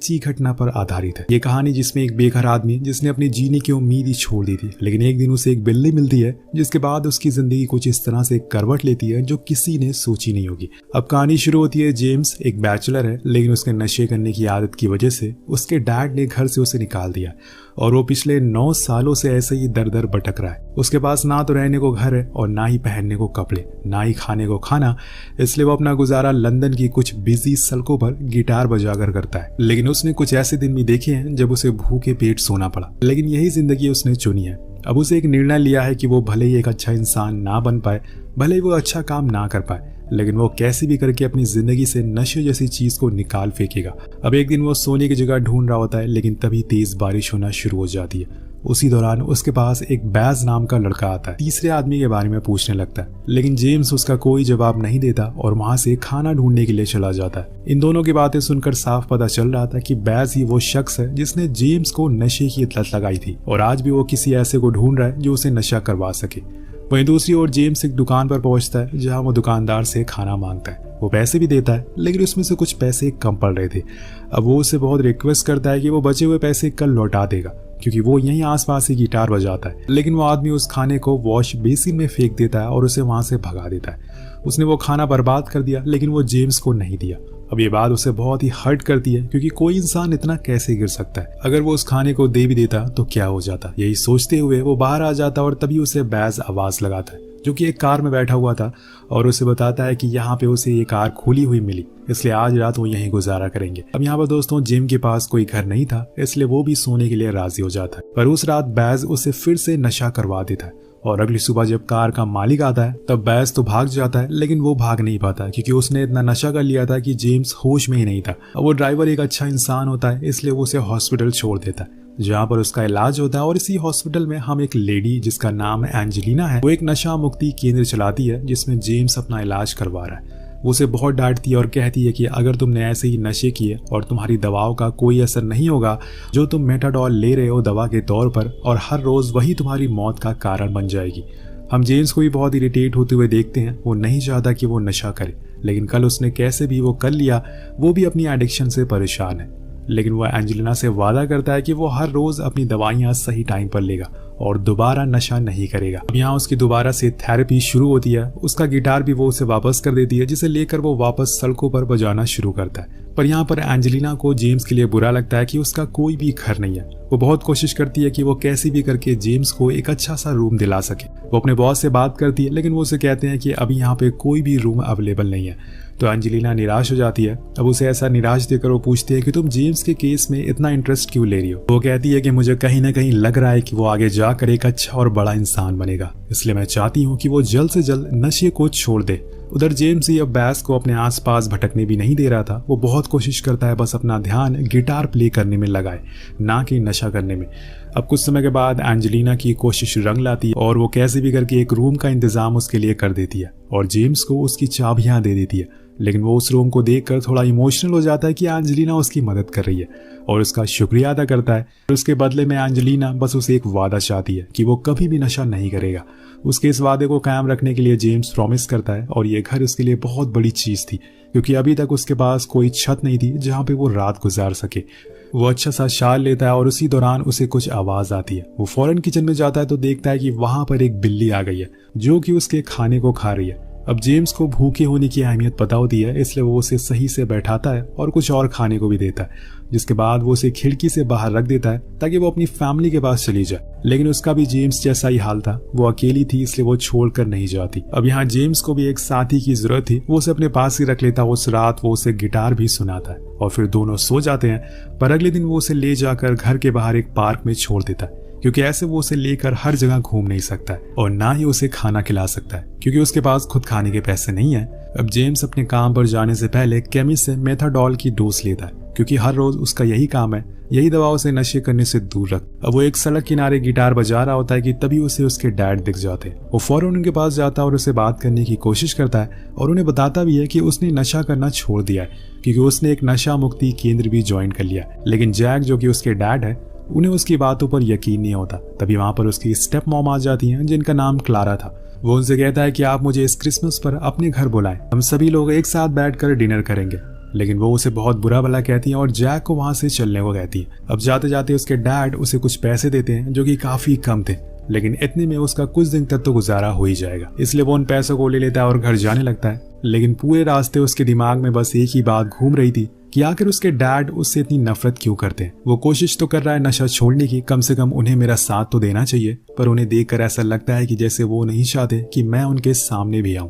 सच्ची घटना पर आधारित है। ये कहानी जिसमें एक बेघर आदमी जिसने अपनी जीने की उम्मीद ही छोड़ दी थी, लेकिन एक दिन उसे एक बिल्ली मिलती है जिसके बाद उसकी जिंदगी कुछ इस तरह से करवट लेती है जो किसी ने सोची नहीं होगी। अब कहानी शुरू होती है। जेम्स एक बैचलर है, लेकिन उसके नशे करने की आदत की वजह से उसके डैड ने घर से उसे निकाल दिया और वो पिछले 9 सालों से ऐसे ही दर दर भटक रहा है। उसके पास ना तो रहने को घर है और ना ही पहनने को कपड़े, ना ही खाने को खाना, इसलिए वो अपना गुजारा लंदन की कुछ बिजी सड़कों पर गिटार बजाकर करता है। लेकिन उसने कुछ ऐसे दिन भी देखे हैं जब उसे भूखे पेट सोना पड़ा, लेकिन यही जिंदगी उसने चुनी है। अब उसे एक निर्णय लिया है कि वो भले ही एक अच्छा इंसान ना बन पाए, भले ही वो अच्छा काम ना कर पाए, लेकिन वो कैसे भी करके अपनी जिंदगी से नशे जैसी चीज को निकाल फेंकेगा। अब एक दिन वो सोने की जगह ढूंढ रहा होता है, लेकिन तभी तेज बारिश होना शुरू हो जाती है। उसी दौरान उसके पास एक बैज नाम का लड़का आता है, तीसरे आदमी के बारे में पूछने लगता है, लेकिन जेम्स उसका कोई जवाब नहीं देता और वहां से खाना ढूंढने के लिए चला जाता है। इन दोनों की बातें सुनकर साफ पता चल रहा था कि बैज ही वो शख्स है जिसने जेम्स को नशे की लत लगाई थी और आज भी वो किसी ऐसे को ढूंढ रहा है जो उसे नशा करवा सके। वहीं दूसरी ओर जेम्स एक दुकान पर पहुंचता है जहां वो दुकानदार से खाना मांगता है। वो पैसे भी देता है, लेकिन उसमें से कुछ पैसे कम पड़ रहे थे। अब वो उससे बहुत रिक्वेस्ट करता है कि वो बचे हुए पैसे कल लौटा देगा, क्योंकि वो यहीं आसपास ही गिटार बजाता है। लेकिन वो आदमी उस खाने को वॉश बेसिन में फेंक देता है और उसे वहां से भगा देता है। उसने वो खाना बर्बाद कर दिया, लेकिन वो जेम्स को नहीं दिया। अब ये बात उसे बहुत ही हर्ट करती है, क्योंकि कोई इंसान इतना कैसे गिर सकता है। अगर वो उस खाने को दे भी देता तो क्या हो जाता। यही सोचते हुए वो बाहर आ जाता और तभी उसे बैज आवाज लगाता है, जो कि एक कार में बैठा हुआ था, और उसे बताता है कि यहाँ पे उसे ये कार खुली हुई मिली, इसलिए आज रात वो यहीं गुजारा करेंगे। अब यहाँ पर दोस्तों जिम के पास कोई घर नहीं था, इसलिए वो भी सोने के लिए राजी हो जाता है। पर उस रात बैज उसे फिर से नशा करवा देता है और अगली सुबह जब कार का मालिक आता है तब बैज तो भाग जाता है, लेकिन वो भाग नहीं पाता क्योंकि उसने इतना नशा कर लिया था कि जेम्स होश में ही नहीं था। अब वो ड्राइवर एक अच्छा इंसान होता है, इसलिए वो उसे हॉस्पिटल छोड़ देता है जहाँ पर उसका इलाज होता है। और इसी हॉस्पिटल में हम एक लेडी जिसका नाम एंजेलिना है, वो एक नशा मुक्ति केंद्र चलाती है जिसमें जेम्स अपना इलाज करवा रहा है। वो उसे बहुत डांटती है और कहती है कि अगर तुमने ऐसे ही नशे किए और तुम्हारी दवाओं का कोई असर नहीं होगा, जो तुम मेटाडॉल ले रहे हो दवा के तौर पर, और हर रोज वही तुम्हारी मौत का कारण बन जाएगी। हम जेम्स को भी बहुत इरिटेट होते हुए देखते हैं। वो नहीं चाहता कि वो नशा करे, लेकिन कल उसने कैसे भी वो कर लिया। वो भी अपनी एडिक्शन से परेशान है, लेकिन वो एंजेलिना से वादा करता है कि वो हर रोज अपनी दवाइयां सही टाइम पर लेगा और दोबारा नशा नहीं करेगा। अब यहाँ उसकी दोबारा से थेरेपी शुरू होती है। उसका गिटार भी वो उसे वापस कर देती है, जिसे लेकर वो वापस सड़कों पर बजाना शुरू करता है। पर यहाँ पर एंजेलिना को जेम्स के लिए बुरा लगता है कि उसका कोई भी घर नहीं है। वो बहुत कोशिश करती है कि वो कैसे भी करके जेम्स को एक अच्छा सा रूम दिला सके। वो अपने बॉस से बात करती है, लेकिन वो उसे कहते हैं कि अभी यहाँ पे कोई भी रूम अवेलेबल नहीं है। तो एंजेलिना निराश हो जाती है। अब उसे ऐसा निराश देकर वो पूछती है कि तुम जेम्स के केस में इतना इंटरेस्ट क्यों ले रही हो। वो कहती है कि मुझे कहीं ना कहीं लग रहा है कि वो आगे जाकर एक अच्छा और बड़ा इंसान बनेगा, इसलिए मैं चाहती हूँ कि वो जल्द से जल्द नशे को छोड़ दे। उधर जेम्स ही अब बैस को अपने आसपास भटकने भी नहीं दे रहा था। वो बहुत कोशिश करता है बस अपना ध्यान गिटार प्ले करने में लगाए, ना कि नशा करने में। अब कुछ समय के बाद एंजेलिना की कोशिश रंग लाती है और वो कैसे भी करके एक रूम का इंतजाम उसके लिए कर देती है और जेम्स को उसकी चाबियां दे देती है। लेकिन वो उस रूम को देखकर थोड़ा इमोशनल हो जाता है कि एंजेलिना उसकी मदद कर रही है और उसका शुक्रिया अदा करता है। और उसके बदले में एंजेलिना बस उसे एक वादा चाहती है कि वो कभी भी नशा नहीं करेगा। उसके इस वादे को कायम रखने के लिए जेम्स प्रॉमिस करता है और ये घर उसके लिए बहुत बड़ी चीज थी, क्योंकि अभी तक उसके पास कोई छत नहीं थी जहाँ पे वो रात गुजार सके। वो अच्छा सा शाल लेता है और उसी दौरान उसे कुछ आवाज आती है। वो फौरन किचन में जाता है तो देखता है कि वहां पर एक बिल्ली आ गई है जो कि उसके खाने को खा रही है। अब जेम्स को भूखे होने की अहमियत पता होती है, इसलिए वो उसे सही से बैठाता है और कुछ और खाने को भी देता है, जिसके बाद वो उसे खिड़की से बाहर रख देता है ताकि वो अपनी फैमिली के पास चली जाए। लेकिन उसका भी जेम्स जैसा ही हाल था। वो अकेली थी, इसलिए वो छोड़कर नहीं जाती। अब यहाँ जेम्स को भी एक साथी की जरूरत थी। वो उसे अपने पास ही रख लेता। उस रात वो उसे गिटार भी सुनाता है और फिर दोनों सो जाते हैं। पर अगले दिन वो उसे ले जाकर घर के बाहर एक पार्क में छोड़ देता है, क्योंकि ऐसे वो उसे लेकर हर जगह घूम नहीं सकता है और ना ही उसे खाना खिला सकता है, क्योंकि उसके पास खुद खाने के पैसे नहीं है। अब जेम्स अपने काम पर जाने से पहले केमिस्ट से मेथाडॉल की डोज लेता है, क्योंकि हर रोज उसका यही काम है, यही दवा उसे नशे करने से दूर रख। अब वो एक सड़क किनारे गिटार बजा रहा होता है कि तभी उसे उसके डैड दिख जाते हैं। वो फौरन उनके पास जाता है और उसे बात करने की कोशिश करता है और उन्हें बताता भी है कि उसने नशा करना छोड़ दिया है, क्योंकि उसने एक नशा मुक्ति केंद्र भी ज्वाइन कर लिया। लेकिन जैक, जो कि उसके डैड है, उन्हें उसकी बातों पर यकीन नहीं होता। तभी वहां पर उसकी स्टेप मॉम आ जाती हैं, जिनका नाम क्लारा था। वो उनसे कहता है कि आप मुझे इस क्रिसमस पर अपने घर बुलाएं, हम सभी लोग एक साथ बैठकर डिनर करेंगे। लेकिन वो उसे बहुत बुरा भला कहती है और जैक को वहां से चलने को कहती है। अब जाते जाते उसके डैड उसे कुछ पैसे देते हैं जो कि काफी कम थे, लेकिन इतने में उसका कुछ दिन तक तो गुजारा हो ही जाएगा, इसलिए वो उन पैसों को ले लेता है और घर जाने लगता है। लेकिन पूरे रास्ते उसके दिमाग में बस एक ही बात घूम रही थी कि आखिर उसके डैड उससे इतनी नफरत क्यों करते हैं। वो कोशिश तो कर रहा है नशा छोड़ने की, कम से कम उन्हें मेरा साथ तो देना चाहिए, पर उन्हें देखकर ऐसा लगता है कि जैसे वो नहीं चाहते कि मैं उनके सामने भी आऊं।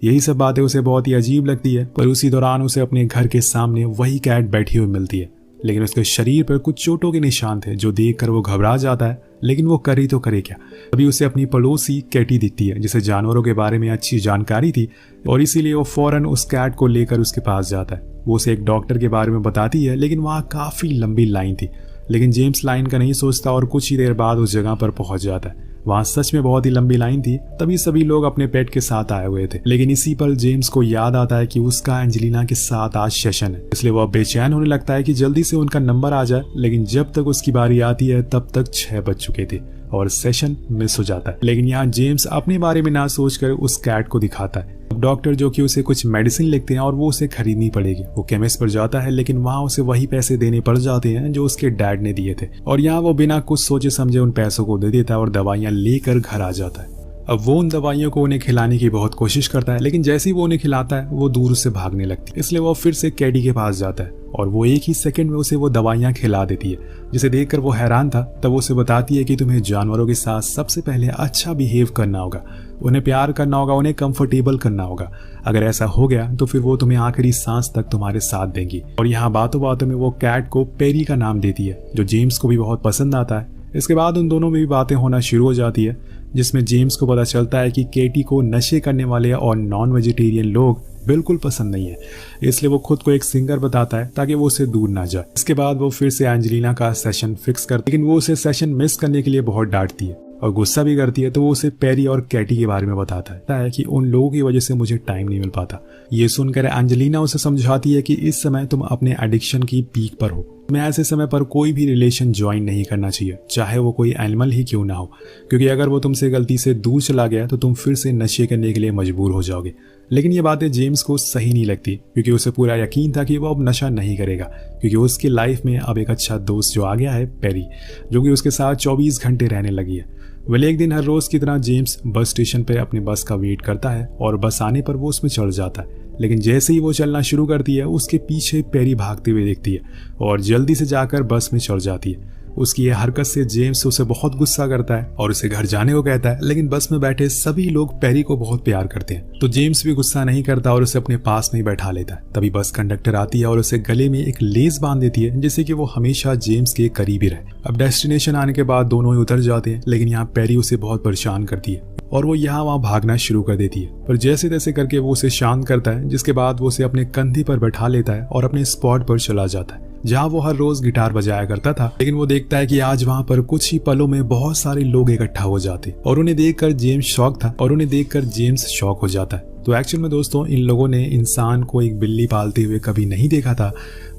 यही सब बातें उसे बहुत ही अजीब लगती है। पर उसी दौरान उसे अपने घर के सामने वही कैट बैठी हुई मिलती है, लेकिन उसके शरीर पर कुछ चोटों के निशान थे जो देखकर वो घबरा जाता है, लेकिन वो करे तो करे क्या। अभी उसे अपनी पड़ोसी कैटी दिखती है जिसे जानवरों के बारे में अच्छी जानकारी थी और इसीलिए वो फौरन उस कैट को लेकर उसके पास जाता है। वो उसे एक डॉक्टर के बारे में बताती है, लेकिन वहाँ काफी लंबी लाइन थी। लेकिन जेम्स लाइन का नहीं सोचता और कुछ ही देर बाद उस जगह पर पहुंच जाता है। वहाँ सच में बहुत ही लंबी लाइन थी। तभी सभी लोग अपने पेट के साथ आए हुए थे, लेकिन इसी पर जेम्स को याद आता है कि उसका एंजेलिना के साथ आज सेशन है, इसलिए वह बेचैन होने लगता है कि जल्दी से उनका नंबर आ जाए। लेकिन जब तक उसकी बारी आती है तब तक 6 बज चुके थे और सेशन मिस हो जाता है। लेकिन यहाँ जेम्स अपने बारे में ना सोचकर उस कैट को दिखाता है। अब डॉक्टर जो कि उसे कुछ मेडिसिन लिखते हैं और वो उसे खरीदनी पड़ेगी। वो केमिस्ट पर जाता है, लेकिन वहाँ उसे वही पैसे देने पड़ जाते हैं जो उसके डैड ने दिए थे और यहाँ वो बिना कुछ सोचे समझे उन पैसों को दे देता है और दवाइयाँ लेकर घर आ जाता है। अब वो उन दवाइयों को उन्हें खिलाने की बहुत कोशिश करता है, लेकिन जैसे ही वो उन्हें खिलाता है वो दूर से भागने लगती है, इसलिए वो फिर से कैडी के पास जाता है और वो एक ही सेकंड में उसे वो दवाइयाँ खिला देती है, जिसे देखकर वो हैरान था। तब वो उसे बताती है कि तुम्हें जानवरों के साथ सबसे पहले अच्छा बिहेव करना होगा, उन्हें प्यार करना होगा, उन्हें कंफर्टेबल करना होगा। अगर ऐसा हो गया तो फिर वो तुम्हें आखिरी सांस तक तुम्हारे साथ देंगी। और यहाँ बातों बातों में वो कैट को पेरी का नाम देती है, जो जेम्स को भी बहुत पसंद आता है। इसके बाद उन दोनों में भी बातें होना शुरू हो जाती है, जिसमें जेम्स को पता चलता है कि केटी को नशे करने वाले और नॉन वेजिटेरियन लोग बिल्कुल पसंद नहीं है, इसलिए वो खुद को एक सिंगर बताता है ताकि वो उससे दूर ना जाए। इसके बाद वो फिर से एंजेलिना का सेशन फिक्स करती है, लेकिन वो उसे सेशन मिस करने के लिए बहुत डांटती है और गुस्सा भी करती है। तो वो उसे पेरी और कैटी के बारे में बताता है कि उन लोगों की वजह से मुझे टाइम नहीं मिल पाता। ये सुनकर एंजेलिना उसे समझाती है कि इस समय तुम अपने एडिक्शन की पीक पर हो, तुम्हें ऐसे समय पर कोई भी रिलेशन ज्वाइन नहीं करना चाहिए, चाहे वो कोई एनिमल ही क्यों ना हो, क्योंकि अगर वो तुमसे गलती से दूर चला गया तो तुम फिर से नशे करने के लिए मजबूर हो जाओगे। लेकिन ये बातें जेम्स को सही नहीं लगती, क्योंकि उसे पूरा यकीन था कि वो अब नशा नहीं करेगा, क्योंकि उसकी लाइफ में अब एक अच्छा दोस्त जो आ गया है, पेरी, जो कि उसके साथ 24 घंटे रहने लगी है। वेल एक दिन हर रोज की तरह जेम्स बस स्टेशन पे अपनी बस का वेट करता है और बस आने पर वो उसमें चढ़ जाता है। लेकिन जैसे ही वो चलना शुरू करती है उसके पीछे पेरी भागते हुए दिखती है और जल्दी से जाकर बस में चढ़ जाती है। उसकी यह हरकत से जेम्स उसे बहुत गुस्सा करता है और उसे घर जाने को कहता है, लेकिन बस में बैठे सभी लोग पेरी को बहुत प्यार करते हैं, तो जेम्स भी गुस्सा नहीं करता और उसे अपने पास में ही बैठा लेता है। तभी बस कंडक्टर आती है और उसे गले में एक लेस बांध देती है, जिससे कि वो हमेशा जेम्स के करीब ही रहे। अब डेस्टिनेशन आने के बाद दोनों ही उतर जाते हैं, लेकिन यहाँ पेरी उसे बहुत परेशान करती है और वो यहाँ वहाँ भागना शुरू कर देती है। पर जैसे तैसे करके वो उसे शांत करता है, जिसके बाद वो उसे अपने कंधे पर बैठा लेता है और अपने स्पॉट पर चला जाता है जहाँ वो हर रोज गिटार बजाया करता था। लेकिन वो देखता है कि आज वहाँ पर कुछ ही पलों में बहुत सारे लोग इकट्ठा हो जाते और उन्हें देखकर जेम्स शॉक हो जाता है। तो एक्चुअल में दोस्तों इन लोगों ने इंसान को एक बिल्ली पालते हुए कभी नहीं देखा था,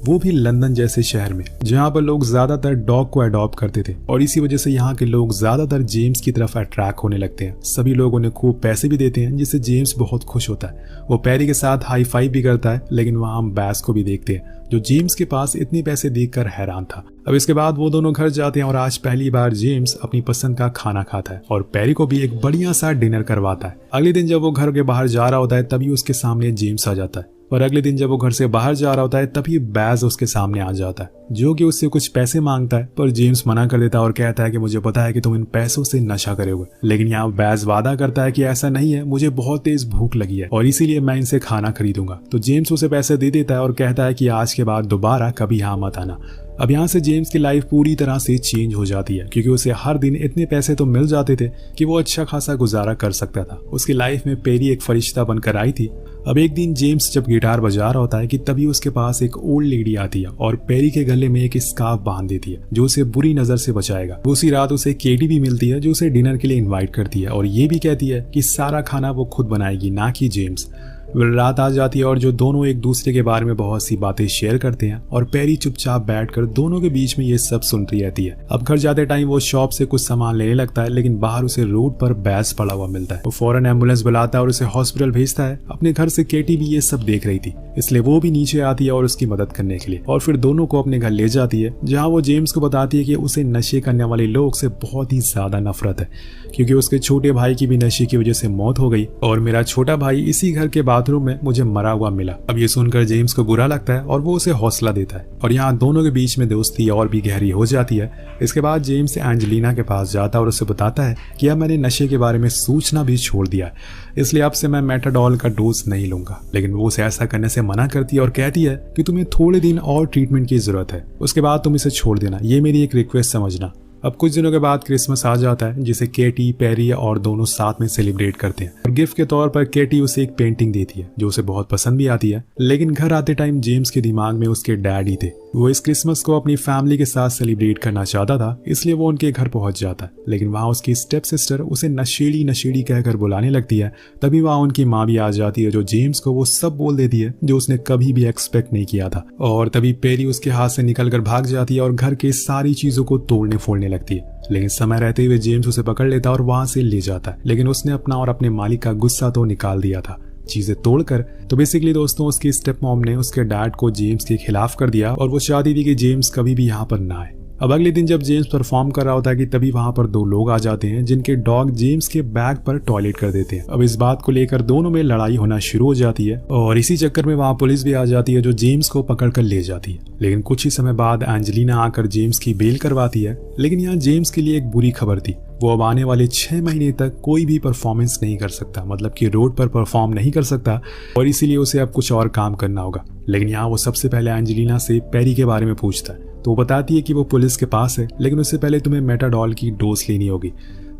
वो भी लंदन जैसे शहर में, जहाँ पर लोग ज्यादातर डॉग को अडॉप्ट करते थे और इसी वजह से यहाँ के लोग ज्यादातर जेम्स की तरफ अट्रैक्ट होने लगते हैं। सभी लोग उन्हें खूब पैसे भी देते हैं, जिससे जेम्स बहुत खुश होता है। वो पेरी के साथ हाई फाइव भी करता है, लेकिन वहाँ हम बैस को भी देखते हैं जो जेम्स के पास इतने पैसे देखकर हैरान था। अब इसके बाद वो दोनों घर जाते हैं और आज पहली बार जेम्स अपनी पसंद का खाना खाता है और पेरी को भी एक बढ़िया सा डिनर करवाता है। अगले दिन जब वो घर के बाहर जा रहा होता है तभी उसके सामने जेम्स आ जाता है, और अगले दिन जब वो घर से बाहर जा रहा होता है तभी बैज उसके सामने आ जाता है, जो कि उससे कुछ पैसे मांगता है। पर जेम्स मना कर देता है और कहता है कि मुझे पता है कि तुम इन पैसों से नशा करोगे। लेकिन यहाँ बैज वादा करता है कि ऐसा नहीं है, मुझे बहुत तेज भूख लगी है और इसीलिए मैं इनसे खाना खरीदूंगा। तो जेम्स उसे पैसे दे देता है और कहता है कि आज के बाद दोबारा कभी यहाँ मत आना। अब यहाँ से जेम्स की लाइफ पूरी तरह से चेंज हो जाती है, क्योंकि उसे हर दिन इतने पैसे तो मिल जाते थे कि वो अच्छा खासा गुजारा कर सकता था। उसकी लाइफ में पेरी एक फरिश्ता बनकर आई थी। अब एक दिन जेम्स जब गिटार बजा रहा होता है कि तभी उसके पास एक ओल्ड लेडी आती है और पेरी के गले में एक स्कार्फ बांध देती है, जो उसे बुरी नजर से बचाएगा। उसी रात उसे केटी भी मिलती है, जो उसे डिनर के लिए इन्वाइट करती है और ये भी कहती है कि सारा खाना वो खुद बनाएगी, ना कि जेम्स। रात आ जाती है और जो दोनों एक दूसरे के बारे में बहुत सी बातें शेयर करते हैं और पेरी चुपचाप बैठकर दोनों के बीच में ये सब सुनती रहती है। अब घर जाते टाइम वो शॉप से कुछ सामान लेने लगता है, लेकिन बाहर उसे रोड पर बैस पड़ा हुआ मिलता है। वो फौरन एम्बुलेंस बुलाता है और उसे हॉस्पिटल भेजता है। अपने घर से केटी भी ये सब देख रही थी, इसलिए वो भी नीचे आती है और उसकी मदद करने के लिए, और फिर दोनों को अपने घर ले जाती है, जहाँ वो जेम्स को बताती है कि उसे नशे करने वाले लोग से बहुत ही ज्यादा नफरत है, क्योंकि उसके छोटे भाई की भी नशे की वजह से मौत हो गई और मेरा छोटा भाई इसी घर के बाथरूम में मुझे मरा हुआ मिला। अब ये सुनकर जेम्स को बुरा लगता है और वो उसे हौसला देता है और यहाँ दोनों के बीच में दोस्ती और भी गहरी हो जाती है। इसके बाद जेम्स एंजेलिना के पास जाता है और उसे बताता है कि अब मैंने नशे के बारे में सोचना भी छोड़ दिया, इसलिए अब से मैं मेटाडॉल का डोज नहीं लूंगा। लेकिन वो उसे ऐसा करने से मना करती है और कहती है कि तुम्हें थोड़े दिन और ट्रीटमेंट की जरूरत है, उसके बाद तुम इसे छोड़ देना, ये मेरी एक रिक्वेस्ट समझना। अब कुछ दिनों के बाद क्रिसमस आ जाता है, जिसे केटी, पेरी और दोनों साथ में सेलिब्रेट करते हैं और गिफ्ट के तौर पर केटी उसे एक पेंटिंग देती है जो उसे बहुत पसंद भी आती है। लेकिन घर आते टाइम जेम्स के दिमाग में उसके डैड ही थे। वो इस क्रिसमस को अपनी फैमिली के साथ सेलिब्रेट करना चाहता था, इसलिए वो उनके घर पहुंच जाता है। लेकिन वहाँ उसकी स्टेप सिस्टर उसे नशेड़ी नशेड़ी कहकर बुलाने लगती है। तभी वहाँ उनकी माँ भी आ जाती है, जो जेम्स को वो सब बोल देती है जो उसने कभी भी एक्सपेक्ट नहीं किया था। और तभी पेरी उसके हाथ से निकलकर भाग जाती है और घर के सारी चीजों को तोड़ने फोड़ने लगती है। लेकिन समय रहते हुए जेम्स उसे पकड़ लेता है और वहां से ले जाता है। लेकिन उसने अपना और अपने मालिक का गुस्सा तो निकाल दिया था चीजें तोड़कर। तो बेसिकली दोस्तों, उसकी स्टेप मॉम ने उसके डैड को जेम्स के खिलाफ कर दिया और वो चाहती थी कि जेम्स कभी भी यहाँ पर ना आए। अब अगले दिन जब जेम्स परफॉर्म कर रहा होता है कि तभी वहां पर दो लोग आ जाते हैं जिनके डॉग जेम्स के बैग पर टॉयलेट कर देते हैं। अब इस बात को लेकर दोनों में लड़ाई होना शुरू हो जाती है और इसी चक्कर में वहां पुलिस भी आ जाती है, जो जेम्स को पकड़ कर ले जाती है। लेकिन कुछ ही समय बाद एंजेलिना आकर जेम्स की बेल करवाती है। लेकिन यहाँ जेम्स के लिए एक बुरी खबर थी, वो अब आने वाले 6 महीने तक कोई भी परफॉर्मेंस नहीं कर सकता, मतलब कि रोड पर परफॉर्म नहीं कर सकता, और इसीलिए उसे अब कुछ और काम करना होगा। लेकिन यहाँ वो सबसे पहले एंजेलिना से पेरी के बारे में पूछता है, तो वो बताती है कि वो पुलिस के पास है, लेकिन उससे पहले तुम्हें मेटाडॉल की डोज लेनी होगी।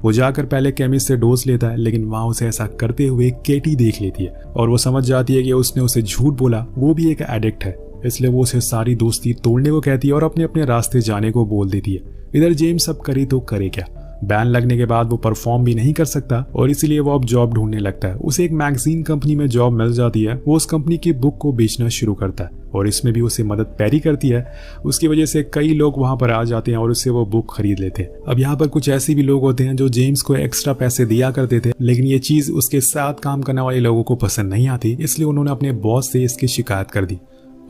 वो जाकर पहले केमिस्ट से डोज लेता है, लेकिन वहाँ उसे ऐसा करते हुए केटी देख लेती है और वो समझ जाती है कि उसने उसे झूठ बोला, वो भी एक एडिक्ट है। इसलिए वो उसे सारी दोस्ती तोड़ने को कहती है और अपने अपने रास्ते जाने को बोल देती है। इधर जेम्स अब करे तो करे क्या, बैन लगने के बाद वो परफॉर्म भी नहीं कर सकता और इसीलिए वो अब जॉब ढूंढने लगता है। उसे एक मैगजीन कंपनी में जॉब मिल जाती है। वो उस कंपनी की बुक को बेचना शुरू करता है और इसमें भी उसे मदद पेरी करती है। उसकी वजह से कई लोग वहां पर आ जाते हैं और उससे वो बुक खरीद लेते हैं। अब यहाँ पर कुछ ऐसे भी लोग होते हैं जो जेम्स को एक्स्ट्रा पैसे दिया करते थे, लेकिन ये चीज उसके साथ काम करने वाले लोगों को पसंद नहीं आती, इसलिए उन्होंने अपने बॉस से इसकी शिकायत कर दी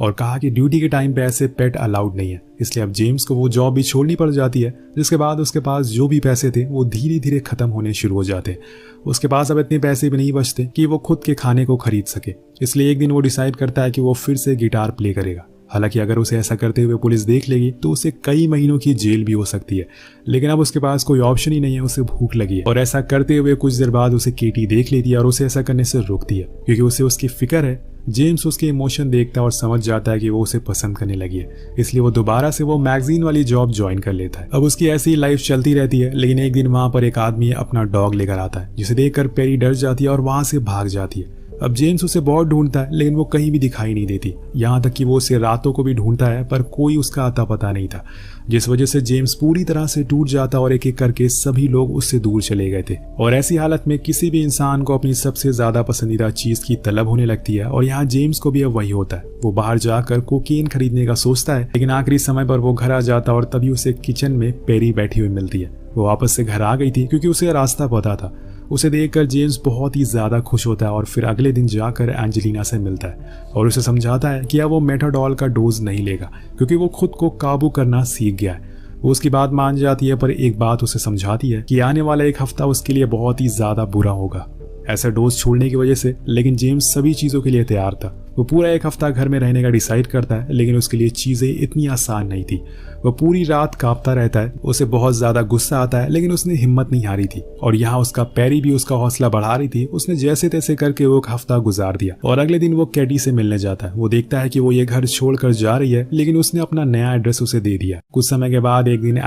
और कहा कि ड्यूटी के टाइम पे ऐसे पेट अलाउड नहीं है। इसलिए अब जेम्स को वो जॉब भी छोड़नी पड़ जाती है, जिसके बाद उसके पास जो भी पैसे थे वो धीरे धीरे खत्म होने शुरू हो जाते। उसके पास अब इतने पैसे भी नहीं बचते कि वो खुद के खाने को खरीद सके। इसलिए एक दिन वो डिसाइड करता है कि वो फिर से गिटार प्ले करेगा। हालांकि अगर उसे ऐसा करते हुए पुलिस देख लेगी तो उसे कई महीनों की जेल भी हो सकती है, लेकिन अब उसके पास कोई ऑप्शन ही नहीं है, उसे भूख लगी है। और ऐसा करते हुए कुछ देर बाद उसे केटी देख लेती है और उसे ऐसा करने से रोकती है, क्योंकि उसे उसकी फिक्र है। जेम्स उसके इमोशन देखता है और समझ जाता है कि वो उसे पसंद करने लगी है, इसलिए वो दोबारा से वो मैगजीन वाली जॉब ज्वाइन कर लेता है। अब उसकी ऐसी लाइफ चलती रहती है, लेकिन एक दिन वहां पर एक आदमी अपना डॉग लेकर आता है, जिसे देखकर पेरी डर जाती है और वहां से भाग जाती है। अब जेम्स उसे बहुत ढूंढता है, लेकिन वो कहीं भी दिखाई नहीं देती। यहाँ तक कि वो उसे रातों को भी ढूंढता है, पर कोई उसका अता पता नहीं था, जिस वजह से जेम्स पूरी तरह से टूट जाता और एक एक करके सभी लोग उससे दूर चले गए थे। और ऐसी हालत में किसी भी इंसान को अपनी सबसे ज्यादा पसंदीदा चीज की तलब होने लगती है, और यहाँ जेम्स को भी अब वही होता है। वो बाहर जाकर कोकीन खरीदने का सोचता है, लेकिन आखिरी समय पर वो घर आ जाता और तभी उसे किचन में पेरी बैठी हुई मिलती है। वो वापस से घर आ गई थी क्योंकि उसे रास्ता पता था। उसे देखकर जेम्स बहुत ही ज्यादा खुश होता है और फिर अगले दिन जाकर एंजेलिना से मिलता है और उसे समझाता है कि अब वो मेटाडॉल का डोज नहीं लेगा, क्योंकि वो खुद को काबू करना सीख गया है। वो उसकी बात मान जाती है, पर एक बात उसे समझाती है कि आने वाला एक हफ्ता उसके लिए बहुत ही ज्यादा बुरा होगा ऐसा डोज छोड़ने की वजह से। लेकिन जेम्स सभी चीजों के लिए तैयार था। वो पूरा एक हफ्ता घर में रहने का डिसाइड करता है, लेकिन उसके लिए चीजें इतनी आसान नहीं थी। वो पूरी रात कांपता रहता है, उसे बहुत ज्यादा गुस्सा आता है, लेकिन उसने हिम्मत नहीं हारी थी। और यहाँ उसका पेरी भी उसका हौसला बढ़ा रही थी। उसने जैसे तैसे करके वो एक हफ्ता गुजार दिया और अगले दिन वो केटी से मिलने जाता है। वो देखता है कि वो ये घर छोड़कर जा रही है, लेकिन उसने अपना नया एड्रेस उसे दे दिया। कुछ समय के बाद एक दिन